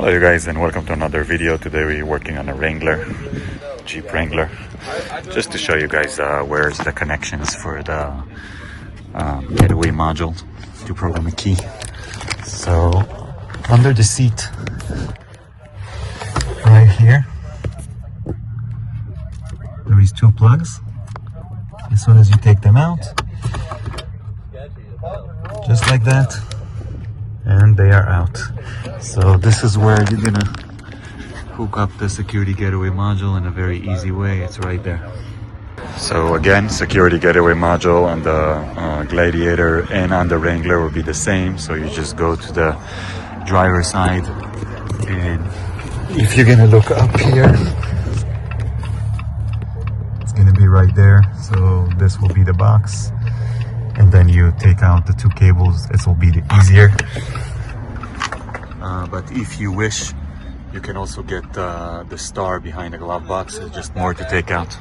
Hello you guys, and welcome to another video. Today we're working on a Wrangler, Jeep Wrangler, just to show you guys where's the connections for the getaway module to program a key. So under the seat right here there is two plugs. As soon as you take them out, just like that, and they are out. So this is where you're gonna hook up the security getaway module in a very easy way. It's right there. So again, security getaway module on the Gladiator and on the Wrangler will be the same. So you just go to the driver's side, and if you're gonna look up here, it's gonna be right there. So this will be the box, and then you take out the two cables. This will be the easier. But if you wish, you can also get the star behind the glove box. It's just more to take out.